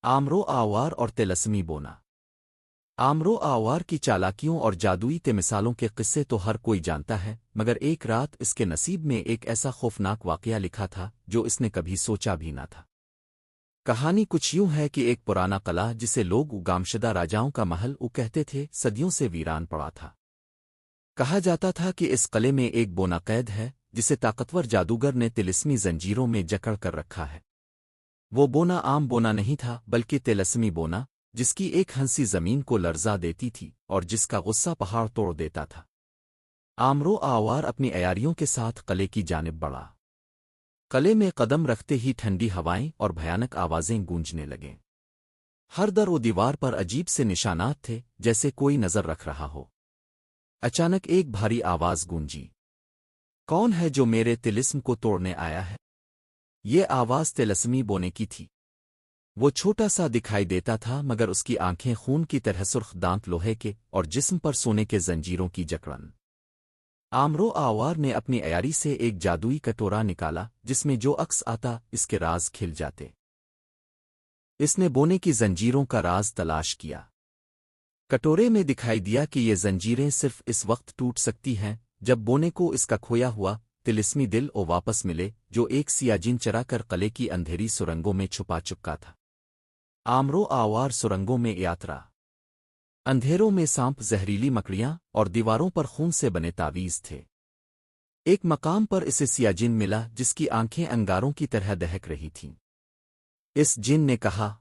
آمرو آوار اور تلسمی بونا۔ آمرو آوار کی چالاکیوں اور جادوئی مثالوں کے قصے تو ہر کوئی جانتا ہے، مگر ایک رات اس کے نصیب میں ایک ایسا خوفناک واقعہ لکھا تھا جو اس نے کبھی سوچا بھی نہ تھا۔ کہانی کچھ یوں ہے کہ ایک پرانا قلعہ جسے لوگ گامشدہ راجاؤں کا محل کہتے تھے، صدیوں سے ویران پڑا تھا۔ کہا جاتا تھا کہ اس قلعے میں ایک بونا قید ہے جسے طاقتور جادوگر نے تلسمی زنجیروں میں جکڑ کر رکھا ہے۔ وہ بونا عام بونا نہیں تھا بلکہ تلسمی بونا، جس کی ایک ہنسی زمین کو لرزا دیتی تھی اور جس کا غصہ پہاڑ توڑ دیتا تھا۔ آمرو آوار اپنی عیاریوں کے ساتھ قلعے کی جانب بڑھا۔ قلعے میں قدم رکھتے ہی ٹھنڈی ہوائیں اور بھیانک آوازیں گونجنے لگیں۔ ہر در و دیوار پر عجیب سے نشانات تھے، جیسے کوئی نظر رکھ رہا ہو۔ اچانک ایک بھاری آواز گونجی، کون ہے جو میرے تلسم کو توڑنے آیا ہے؟ یہ آواز تلسمی بونے کی تھی۔ وہ چھوٹا سا دکھائی دیتا تھا مگر اس کی آنکھیں خون کی طرح سرخ، دانت لوہے کے اور جسم پر سونے کے زنجیروں کی جکڑن۔ آمرو آوار نے اپنی عیاری سے ایک جادوئی کٹورا نکالا جس میں جو عکس آتا اس کے راز کھل جاتے۔ اس نے بونے کی زنجیروں کا راز تلاش کیا۔ کٹورے میں دکھائی دیا کہ یہ زنجیریں صرف اس وقت ٹوٹ سکتی ہیں جب بونے کو اس کا کھویا ہوا تلسمی دل واپس ملے، جو ایک سیاجن چرا کر قلعے کی اندھیری سرنگوں میں چھپا چکا تھا۔ آمرو آوار سرنگوں میں یاترا۔ اندھیروں میں سانپ، زہریلی مکڑیاں اور دیواروں پر خون سے بنے تعویذ تھے۔ ایک مقام پر اسے سیاجن ملا جس کی آنکھیں انگاروں کی طرح دہک رہی تھیں۔ اس جن نے کہا،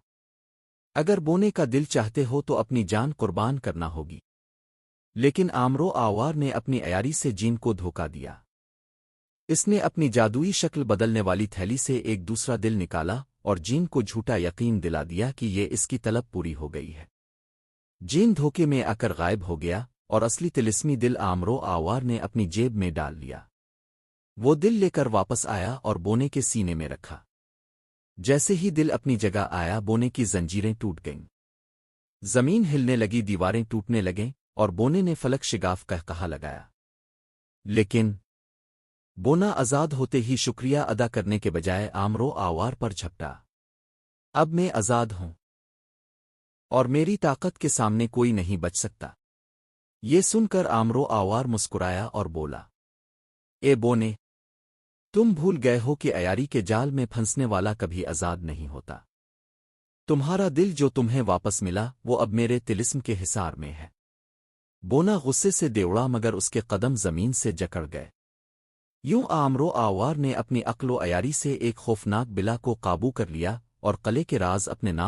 اگر بونے کا دل چاہتے ہو تو اپنی جان قربان کرنا ہوگی۔ لیکن آمرو آوار نے اپنی عیاری سے جن کو دھوکا دیا۔ اس نے اپنی جادوئی شکل بدلنے والی تھیلی سے ایک دوسرا دل نکالا اور جین کو جھوٹا یقین دلا دیا کہ یہ اس کی طلب پوری ہو گئی ہے۔ جین دھوکے میں آ کر غائب ہو گیا اور اصلی تلسمی دل آمرو آوار نے اپنی جیب میں ڈال لیا۔ وہ دل لے کر واپس آیا اور بونے کے سینے میں رکھا۔ جیسے ہی دل اپنی جگہ آیا، بونے کی زنجیریں ٹوٹ گئیں۔ زمین ہلنے لگی، دیواریں ٹوٹنے لگیں اور بونے نے فلک شگاف کہا لگایا۔ لیکن بونا آزاد ہوتے ہی شکریہ ادا کرنے کے بجائے آمرو آوار پر جھپٹا۔ اب میں آزاد ہوں اور میری طاقت کے سامنے کوئی نہیں بچ سکتا۔ یہ سن کر آمرو آوار مسکرایا اور بولا، اے بونے، تم بھول گئے ہو کہ عیاری کے جال میں پھنسنے والا کبھی آزاد نہیں ہوتا۔ تمہارا دل جو تمہیں واپس ملا وہ اب میرے تلسم کے حصار میں ہے۔ بونا غصے سے دیوڑا مگر اس کے قدم زمین سے جکڑ گئے۔ یوں آمرو آوار نے اپنی عقل و عیاری سے ایک خوفناک بلا کو قابو کر لیا اور قلعے کے راز اپنے نام